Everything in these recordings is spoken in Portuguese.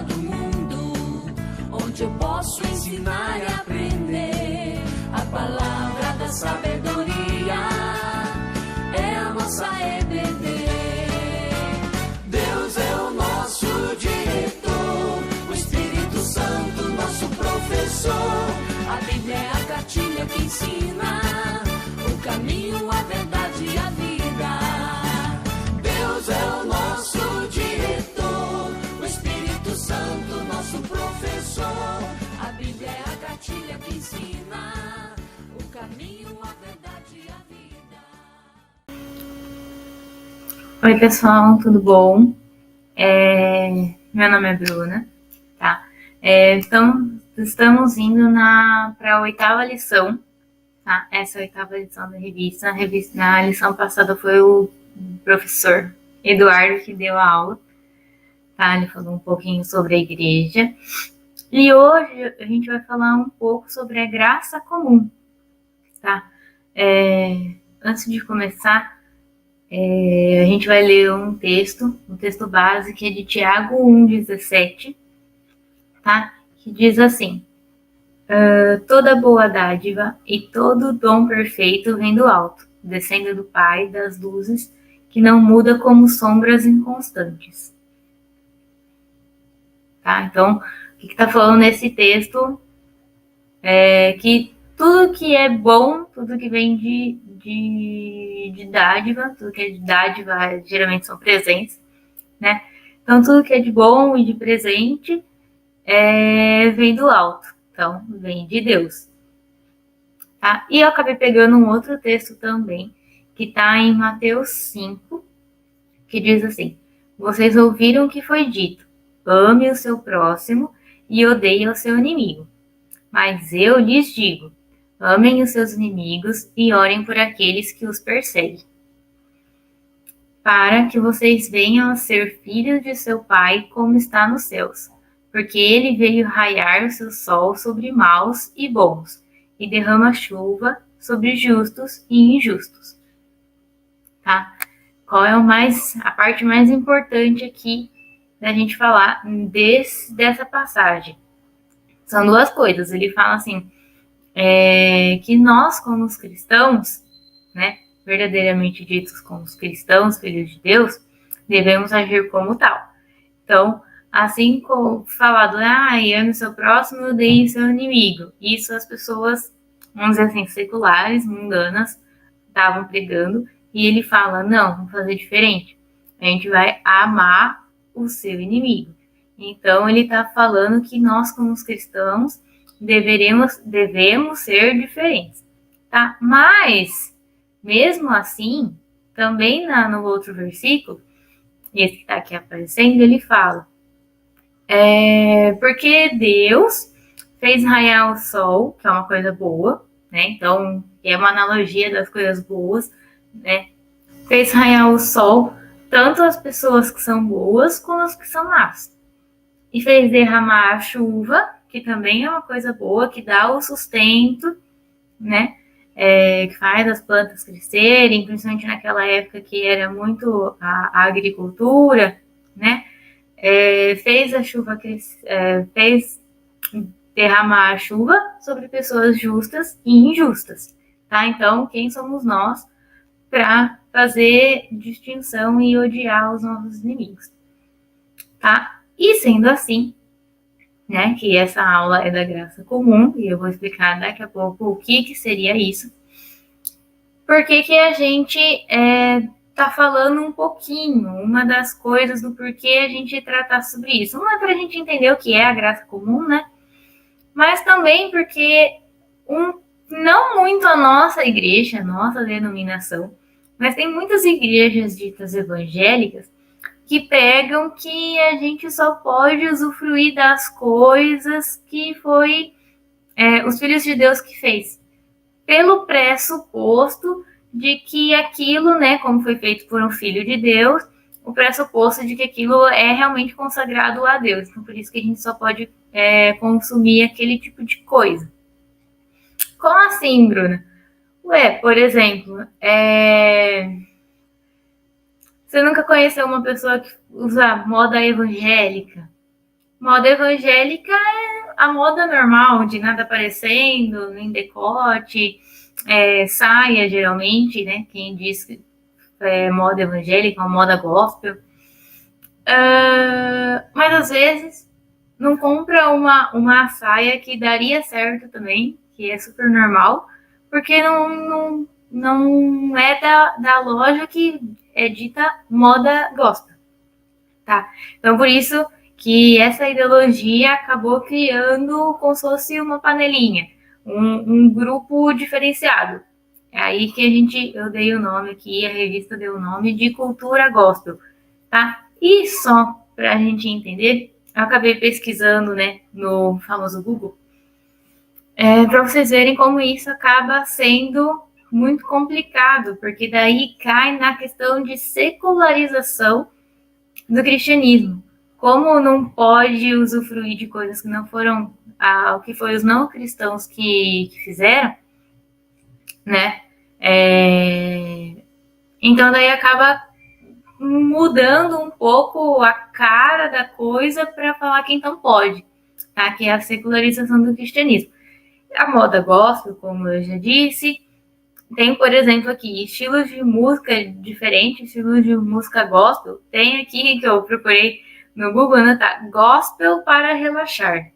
escola do mundo, onde eu posso ensinar e aprender. A palavra da sabedoria é a nossa EBD. Deus é o nosso diretor, o Espírito Santo nosso professor. A Bíblia é a cartilha que ensina o caminho, a verdade e a vida. Deus é o nosso diretor, o Espírito Santo nosso professor. A Bíblia é a cartilha que ensina o caminho, a verdade e a vida. Oi pessoal, tudo bom? Meu nome é Bruna, tá? Então, estamos indo para a 8ª lição, tá? Essa é a 8ª lição da revista. Na lição passada foi o professor Eduardo que deu a aula, tá? Ele falou um pouquinho sobre a igreja. E hoje a gente vai falar um pouco sobre a graça comum, tá? Antes de começar, a gente vai ler um texto base que é de Tiago 1,17, tá? Que diz assim: toda boa dádiva e todo dom perfeito vem do alto, descendo do Pai das luzes, que não muda como sombras inconstantes. Tá? Então, o que está falando nesse texto é que tudo que é bom, tudo que vem de dádiva, tudo que é de dádiva geralmente são presentes, né? Então, tudo que é de bom e de presente vem do alto, então vem de Deus. Tá? E eu acabei pegando um outro texto também, que está em Mateus 5, que diz assim: vocês ouviram o que foi dito, ame o seu próximo e odeie o seu inimigo. Mas eu lhes digo, amem os seus inimigos e orem por aqueles que os perseguem, para que vocês venham a ser filhos de seu Pai como está nos céus. Porque ele veio raiar o seu sol sobre maus e bons, e derrama chuva sobre justos e injustos. Tá? Qual é a parte mais importante aqui da gente falar dessa passagem? São duas coisas. Ele fala assim, que nós, como os cristãos, né, verdadeiramente ditos como os cristãos, filhos de Deus, devemos agir como tal. Então, assim como falado, ame o seu próximo e odeie o seu inimigo. Isso as pessoas, vamos dizer assim, seculares, mundanas, estavam pregando, e ele fala, não, vamos fazer diferente. A gente vai amar o seu inimigo. Então, ele está falando que nós, como os cristãos, devemos ser diferentes, tá? Mas, mesmo assim, também no outro versículo, esse que está aqui aparecendo, ele fala, porque Deus fez raiar o sol, que é uma coisa boa, né? Então, é uma analogia das coisas boas, né? Fez raiar o sol, tanto as pessoas que são boas, como as que são más. E fez derramar a chuva, que também é uma coisa boa, que dá o sustento, né? Que faz as plantas crescerem, principalmente naquela época que era muito a agricultura, né? Fez a chuva fez derramar a chuva sobre pessoas justas e injustas, tá? Então, quem somos nós para fazer distinção e odiar os nossos inimigos, tá? E sendo assim, né, que essa aula é da graça comum, e eu vou explicar daqui a pouco o que seria isso, por que a gente tá falando um pouquinho, uma das coisas do porquê a gente tratar sobre isso. Não é para a gente entender o que é a graça comum, né? Mas também porque não muito a nossa igreja, a nossa denominação, mas tem muitas igrejas ditas evangélicas que pregam que a gente só pode usufruir das coisas que foi os filhos de Deus que fez, pelo pressuposto de que aquilo, né, como foi feito por um filho de Deus, o pressuposto de que aquilo é realmente consagrado a Deus. Então, por isso que a gente só pode consumir aquele tipo de coisa. Como assim, Bruna? Por exemplo, você nunca conheceu uma pessoa que usa moda evangélica? Moda evangélica é a moda normal, de nada aparecendo, nem decote, saia, geralmente, né? Quem diz que é moda evangélica ou moda gospel. Mas às vezes não compra uma saia que daria certo também, que é super normal, porque não é da loja que é dita moda gospel, tá? Então, por isso que essa ideologia acabou criando como se fosse uma panelinha, um grupo diferenciado. É aí que eu dei o nome aqui, a revista deu o nome de Cultura Gospel, tá? E só para a gente entender, eu acabei pesquisando, né, no famoso Google, para vocês verem como isso acaba sendo muito complicado, porque daí cai na questão de secularização do cristianismo. Como não pode usufruir de coisas que não foram o que foi os não cristãos que fizeram, né? Então daí acaba mudando um pouco a cara da coisa para falar que então pode, tá? Que é a secularização do cristianismo. A moda gospel, como eu já disse, tem, por exemplo, aqui estilos de música diferentes, estilos de música gospel. Tem aqui que eu procurei no Google, né, tá? Gospel para relaxar.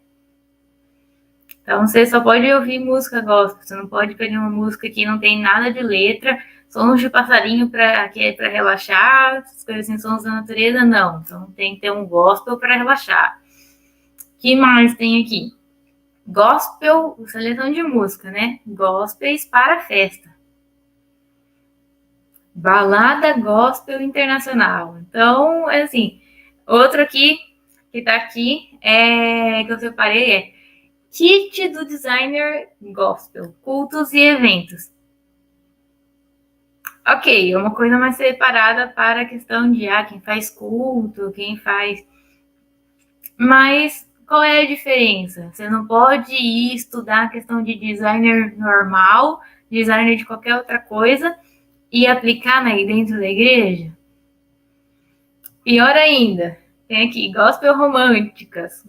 Então você só pode ouvir música gospel, você não pode pegar uma música que não tem nada de letra, sons de passarinho que é para relaxar, essas coisas assim, sons da natureza, não. Então tem que ter um gospel para relaxar. O que mais tem aqui? Gospel, seleção de música, né? Gospels para festa. Balada gospel internacional. Então, é assim, outro aqui, que tá aqui, que eu separei Kit do Designer Gospel, cultos e eventos. Ok, é uma coisa mais separada para a questão de quem faz culto, quem faz... Mas qual é a diferença? Você não pode ir estudar a questão de designer normal, designer de qualquer outra coisa, e aplicar dentro da igreja? Pior ainda, tem aqui gospel românticas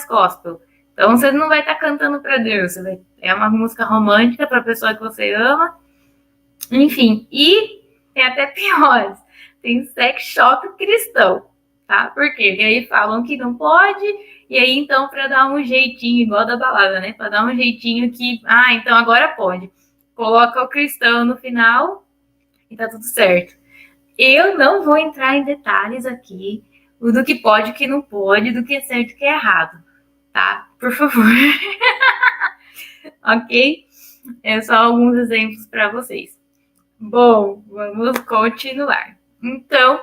gospel. Então você não vai estar cantando para Deus, é uma música romântica para a pessoa que você ama. Enfim, e tem até piores, tem sex shop cristão, tá? Por quê? Porque aí falam que não pode, e aí então para dar um jeitinho, igual da balada, né? Para dar um jeitinho que, então agora pode. Coloca o cristão no final e tá tudo certo. Eu não vou entrar em detalhes aqui do que pode, o que não pode, do que é certo e o que é errado, tá? Por favor. Ok? É só alguns exemplos para vocês. Bom, vamos continuar. Então,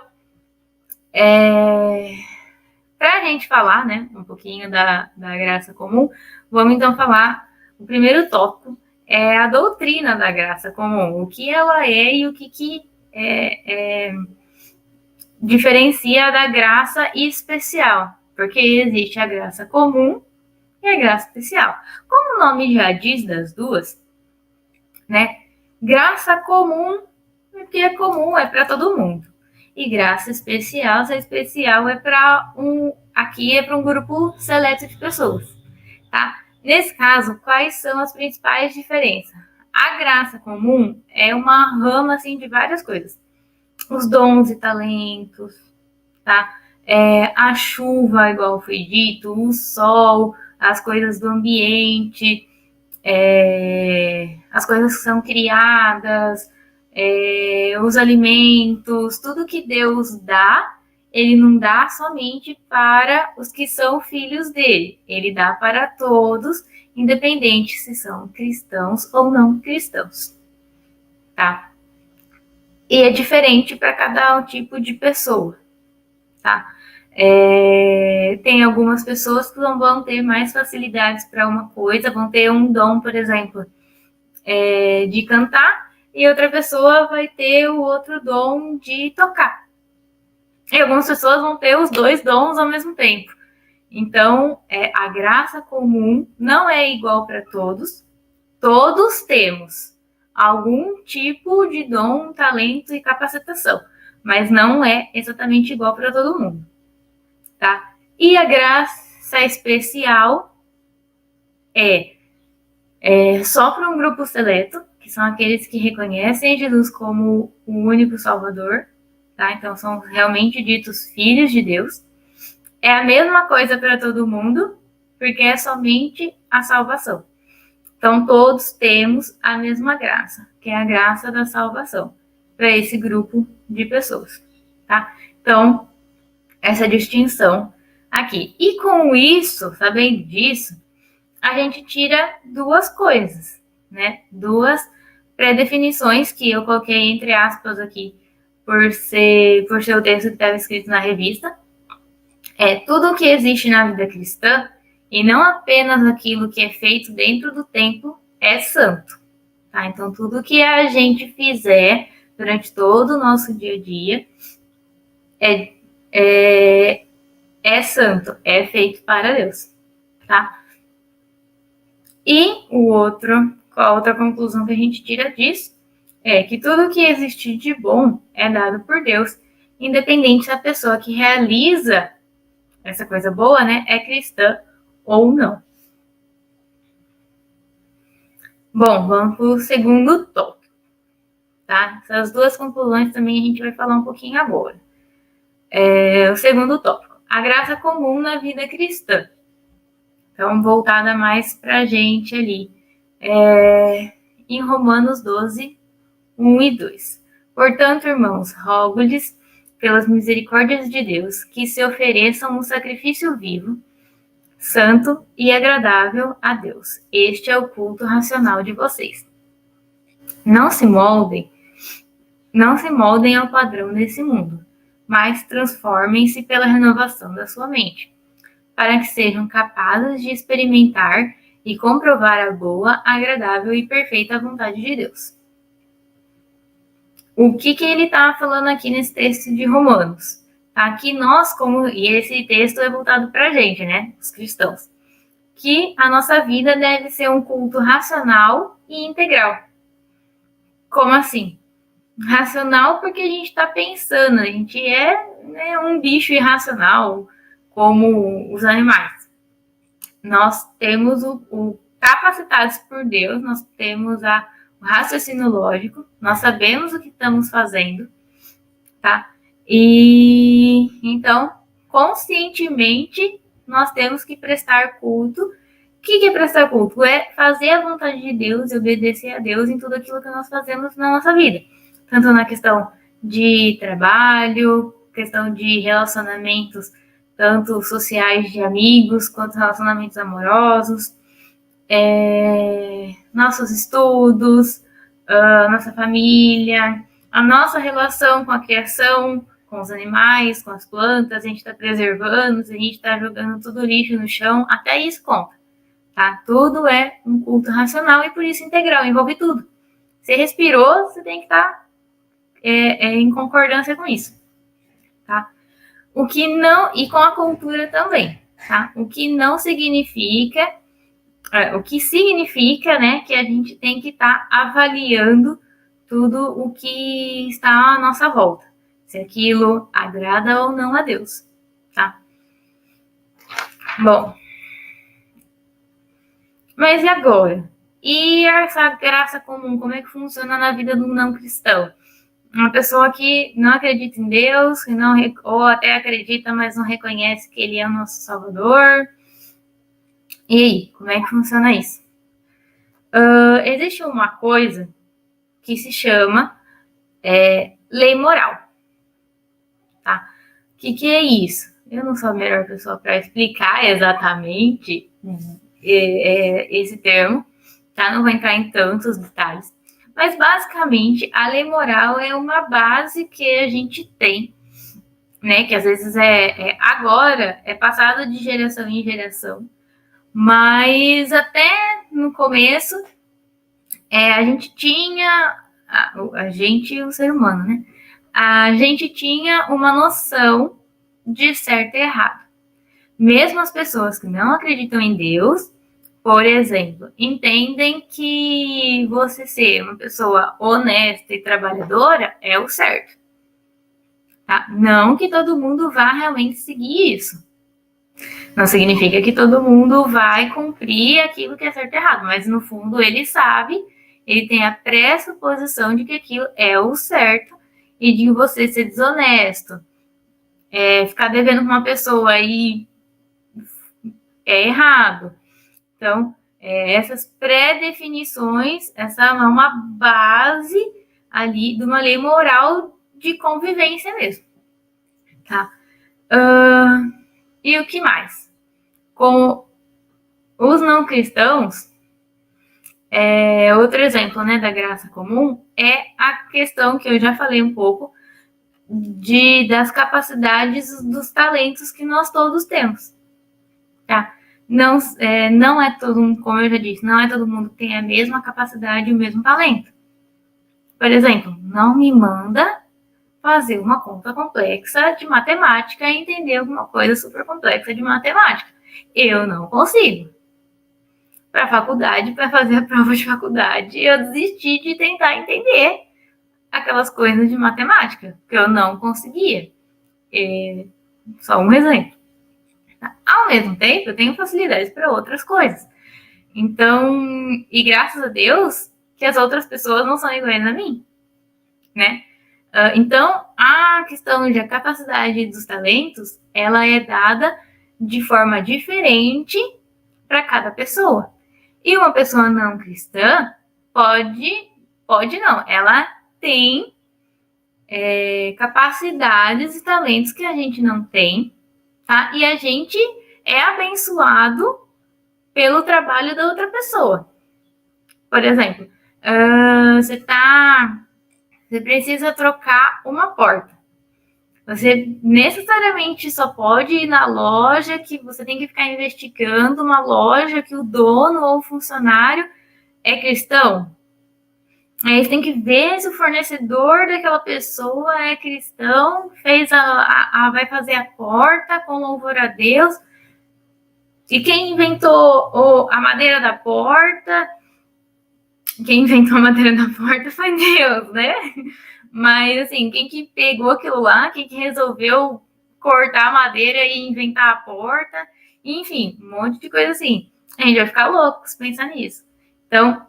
para a gente falar, né, um pouquinho da graça comum, vamos então falar, o primeiro tópico é a doutrina da graça comum, o que ela é e o que diferencia da graça especial, porque existe a graça comum e a graça especial. Como o nome já diz das duas, né? Graça comum, porque é comum, é para todo mundo. E graça especial, se é especial, é para aqui é para um grupo seleto de pessoas, tá? Nesse caso, quais são as principais diferenças? A graça comum é uma rama assim de várias coisas. Os dons e talentos, tá? A chuva, igual foi dito, o sol, as coisas do ambiente, as coisas que são criadas, os alimentos, tudo que Deus dá, ele não dá somente para os que são filhos dele, ele dá para todos, independente se são cristãos ou não cristãos, tá? E é diferente para cada tipo de pessoa, tá? Tem algumas pessoas que não vão ter mais facilidades para uma coisa, vão ter um dom, por exemplo, de cantar, e outra pessoa vai ter o outro dom de tocar. E algumas pessoas vão ter os dois dons ao mesmo tempo. Então, a graça comum não é igual para todos. Todos temos algum tipo de dom, talento e capacitação, mas não é exatamente igual para todo mundo, tá? E a graça graça especial é só para um grupo seleto, que são aqueles que reconhecem Jesus como o único Salvador, tá? Então são realmente ditos filhos de Deus. É a mesma coisa para todo mundo, porque é somente a salvação. Então todos temos a mesma graça, que é a graça da salvação, para esse grupo de pessoas, tá? Então, essa distinção aqui. E com isso, sabendo disso, a gente tira duas coisas, né? Duas pré-definições que eu coloquei entre aspas aqui, por ser o texto que estava escrito na revista. Tudo o que existe na vida cristã, e não apenas aquilo que é feito dentro do templo, é santo. Tá? Então, tudo que a gente fizer durante todo o nosso dia a dia é santo, é feito para Deus. Tá? E a outra conclusão que a gente tira disso é que tudo que existe de bom é dado por Deus, independente da pessoa que realiza essa coisa boa, né, é cristã ou não. Bom, vamos para o segundo tópico, tá? Essas duas conclusões também a gente vai falar um pouquinho agora. O segundo tópico, a graça comum na vida cristã. Então, voltada mais para a gente ali, em Romanos 12, 1 e 2. Portanto, irmãos, rogo-lhes, pelas misericórdias de Deus, que se ofereçam um sacrifício vivo, santo e agradável a Deus. Este é o culto racional de vocês. Não se moldem ao padrão desse mundo, mas transformem-se pela renovação da sua mente, para que sejam capazes de experimentar e comprovar a boa, agradável e perfeita vontade de Deus. O que ele está falando aqui nesse texto de Romanos? Aqui nós, e esse texto é voltado para a gente, né, os cristãos, que a nossa vida deve ser um culto racional e integral. Como assim? Racional porque a gente está pensando, a gente é um bicho irracional, como os animais. Nós temos capacitados por Deus, nós temos o raciocínio lógico, nós sabemos o que estamos fazendo, tá? E então, conscientemente, nós temos que prestar culto. O que é prestar culto? É fazer a vontade de Deus e obedecer a Deus em tudo aquilo que nós fazemos na nossa vida. Tanto na questão de trabalho, questão de relacionamentos, tanto sociais de amigos, quanto relacionamentos amorosos, nossos estudos, nossa família, a nossa relação com a criação, com os animais, com as plantas, a gente está preservando, a gente está jogando tudo lixo no chão, até isso conta, tá? Tudo é um culto racional e por isso integral, envolve tudo. Você respirou, você tem que estar em concordância com isso, tá? O que não, e com a cultura também, tá? O que não significa, o que significa, né, que a gente tem que estar avaliando tudo o que está à nossa volta, se aquilo agrada ou não a Deus, tá? Bom, mas e agora? E essa graça comum, como é que funciona na vida do não cristão? Uma pessoa que não acredita em Deus, ou até acredita, mas não reconhece que Ele é o nosso Salvador. E aí, como é que funciona isso? Existe uma coisa que se chama lei moral. Tá? O que é isso? Eu não sou a melhor pessoa para explicar exatamente esse termo, tá? Não vou entrar em tantos detalhes. Mas, basicamente, a lei moral é uma base que a gente tem, né? Que às vezes agora é passada de geração em geração. Mas até no começo, a gente tinha... A gente, o ser humano, né? A gente tinha uma noção de certo e errado. Mesmo as pessoas que não acreditam em Deus, por exemplo, entendem que você ser uma pessoa honesta e trabalhadora é o certo. Tá? Não que todo mundo vá realmente seguir isso. Não significa que todo mundo vai cumprir aquilo que é certo e errado, mas no fundo ele sabe, ele tem a pressuposição de que aquilo é o certo e de você ser desonesto, ficar devendo com uma pessoa aí é errado. Então, essas pré-definições, essa é uma base ali de uma lei moral de convivência mesmo. Tá? E o que mais? Com os não cristãos, outro exemplo, né, da graça comum é a questão que eu já falei um pouco das capacidades dos talentos que nós todos temos, tá? Não é todo mundo, como eu já disse, não é todo mundo que tem a mesma capacidade e o mesmo talento. Por exemplo, não me manda fazer uma conta complexa de matemática e entender alguma coisa super complexa de matemática. Eu não consigo. Para a faculdade, para fazer a prova de faculdade, eu desisti de tentar entender aquelas coisas de matemática, que eu não conseguia. Só um exemplo. Ao mesmo tempo, eu tenho facilidades para outras coisas. Então, e graças a Deus, que as outras pessoas não são iguais a mim, né? Então, a questão da capacidade dos talentos, ela é dada de forma diferente para cada pessoa. E uma pessoa não cristã pode não, ela tem capacidades e talentos que a gente não tem, tá? E a gente é abençoado pelo trabalho da outra pessoa. Por exemplo, você precisa trocar uma porta. Você necessariamente só pode ir na loja que você tem que ficar investigando, uma loja que o dono ou o funcionário é cristão. Aí você tem que ver se o fornecedor daquela pessoa é cristão, vai fazer a porta com louvor a Deus. E quem inventou a madeira da porta? Quem inventou a madeira da porta foi Deus, né? Mas, assim, quem que pegou aquilo lá, quem que resolveu cortar a madeira e inventar a porta, enfim, um monte de coisa assim. A gente vai ficar louco se pensar nisso. Então,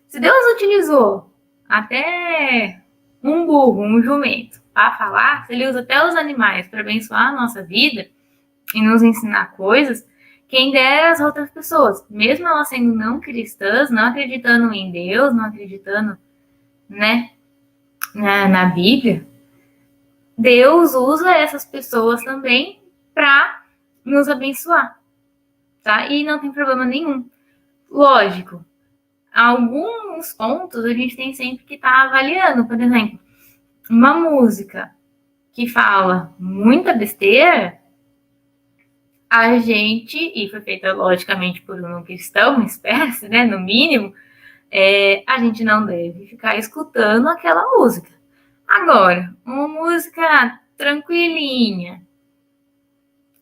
se Deus utilizou até um burro, um jumento, para falar, se ele usa até os animais para abençoar a nossa vida e nos ensinar coisas, quem dera as outras pessoas, mesmo elas sendo não cristãs, não acreditando em Deus, não acreditando, né, na Bíblia, Deus usa essas pessoas também para nos abençoar, tá? E não tem problema nenhum. Lógico, alguns pontos a gente tem sempre que estar avaliando. Por exemplo, uma música que fala muita besteira, a gente, e foi feita logicamente por um cristão, espécie, né, no mínimo, a gente não deve ficar escutando aquela música. Agora, uma música tranquilinha,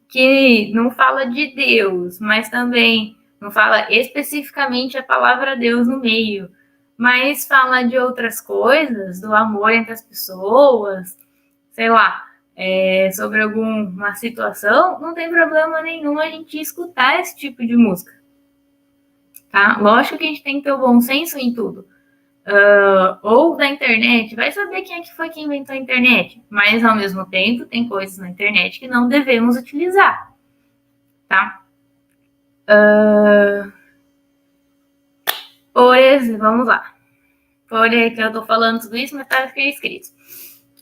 que não fala de Deus, mas também não fala especificamente a palavra Deus no meio, mas fala de outras coisas, do amor entre as pessoas, sei lá, sobre alguma situação, não tem problema nenhum a gente escutar esse tipo de música. Tá? Lógico que a gente tem que ter o bom senso em tudo. Ou da internet, vai saber quem é que foi que inventou a internet, mas ao mesmo tempo tem coisas na internet que não devemos utilizar, tá? Por exemplo, vamos lá. Por que eu tô falando tudo isso, mas tá escrito.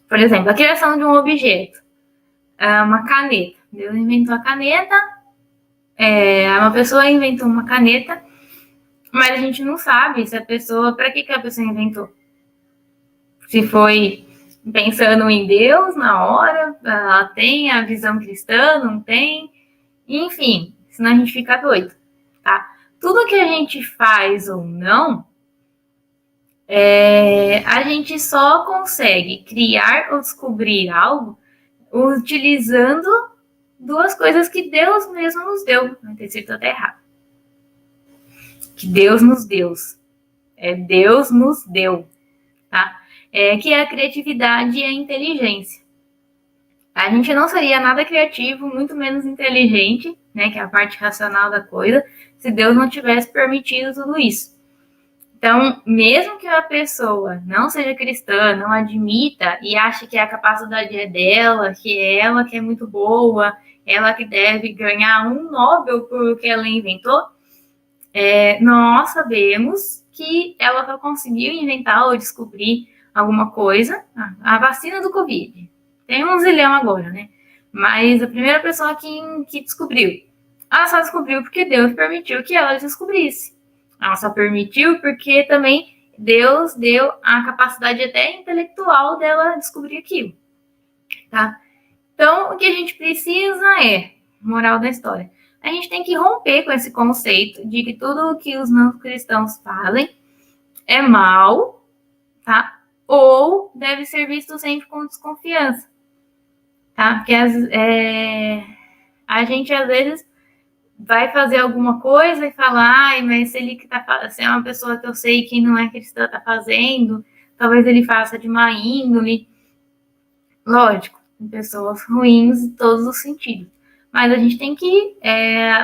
Por exemplo, a criação de um objeto, uma caneta. Deus inventou a caneta, uma pessoa inventou uma caneta, mas a gente não sabe se a pessoa, para que a pessoa inventou? Se foi pensando em Deus na hora, ela tem a visão cristã, não tem, enfim, senão a gente fica doido, tá? Tudo que a gente faz ou não, a gente só consegue criar ou descobrir algo utilizando duas coisas que Deus mesmo nos deu. Vai ter sido até errado. Que Deus nos deu. Deus nos deu, tá? Que é a criatividade e a inteligência. A gente não seria nada criativo, muito menos inteligente, né, que é a parte racional da coisa, se Deus não tivesse permitido tudo isso. Então, mesmo que a pessoa não seja cristã, não admita e ache que a capacidade é dela, que é ela que é muito boa, ela que deve ganhar um Nobel por o que ela inventou, nós sabemos que ela só conseguiu inventar ou descobrir alguma coisa. A vacina do Covid. Tem um zilhão agora, né? Mas a primeira pessoa que descobriu, ela só descobriu porque Deus permitiu que ela descobrisse. Ela só permitiu porque também Deus deu a capacidade até intelectual dela descobrir aquilo, tá? Então, o que a gente precisa moral da história, a gente tem que romper com esse conceito de que tudo o que os não cristãos fazem é mal, tá? Ou deve ser visto sempre com desconfiança, tá? Porque a gente, às vezes, vai fazer alguma coisa e falar, ai, mas se é uma pessoa que eu sei que não é cristã tá fazendo, talvez ele faça de má índole. Lógico, tem pessoas ruins em todos os sentidos. Mas a gente tem que,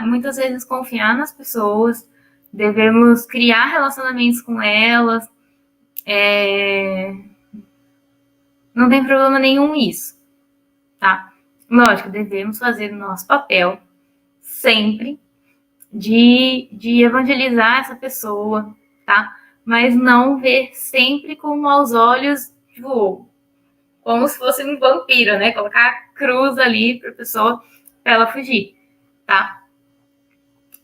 muitas vezes, confiar nas pessoas, devemos criar relacionamentos com elas, não tem problema nenhum isso, tá? Lógico, devemos fazer o nosso papel sempre de evangelizar essa pessoa, tá? Mas não ver sempre com maus olhos, tipo, como se fosse um vampiro, né? Colocar a cruz ali pra pessoa, pra ela fugir, tá?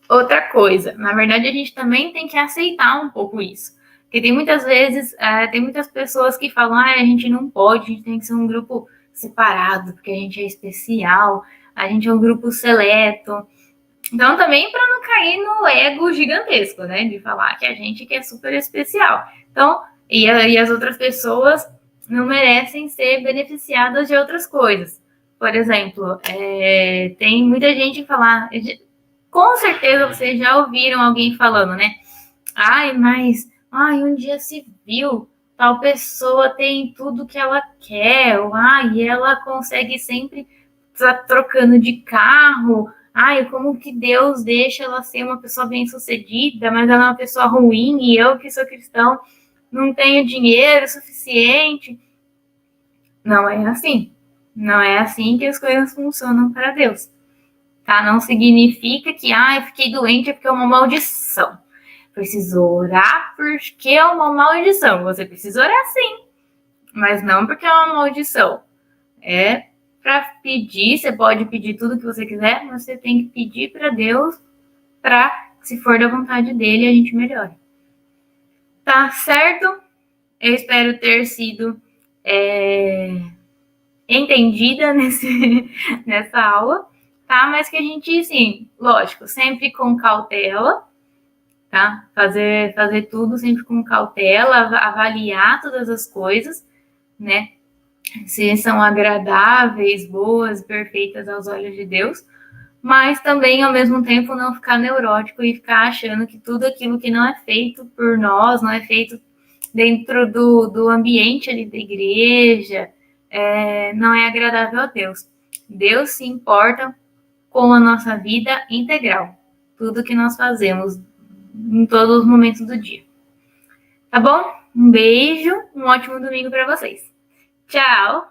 Outra coisa, na verdade a gente também tem que aceitar um pouco isso. Porque tem muitas vezes, tem muitas pessoas que falam, a gente não pode, a gente tem que ser um grupo separado, porque a gente é especial, a gente é um grupo seleto. Então, também para não cair no ego gigantesco, né? De falar que a gente que é super especial. Então, e as outras pessoas não merecem ser beneficiadas de outras coisas. Por exemplo, tem muita gente que fala, com certeza vocês já ouviram alguém falando, né? Um dia se viu, tal pessoa tem tudo que ela quer, ou ela consegue sempre estar trocando de carro. Como que Deus deixa ela ser uma pessoa bem-sucedida, mas ela é uma pessoa ruim, e eu que sou cristão não tenho dinheiro suficiente. Não é assim. Não é assim que as coisas funcionam para Deus. Tá? Não significa que, eu fiquei doente é porque é uma maldição. Preciso orar porque é uma maldição. Você precisa orar sim, mas não porque é uma maldição. É para pedir, você pode pedir tudo que você quiser, mas você tem que pedir para Deus para, se for da vontade dele, a gente melhore. Tá certo? Eu espero ter sido entendida nessa aula, tá? Mas que a gente, sim, lógico, sempre com cautela, tá? Fazer tudo sempre com cautela, avaliar todas as coisas, né? Se são agradáveis, boas, perfeitas aos olhos de Deus, mas também, ao mesmo tempo, não ficar neurótico e ficar achando que tudo aquilo que não é feito por nós, não é feito dentro do ambiente ali da igreja, não é agradável a Deus. Deus se importa com a nossa vida integral, tudo que nós fazemos em todos os momentos do dia. Tá bom? Um beijo, um ótimo domingo para vocês. Tchau!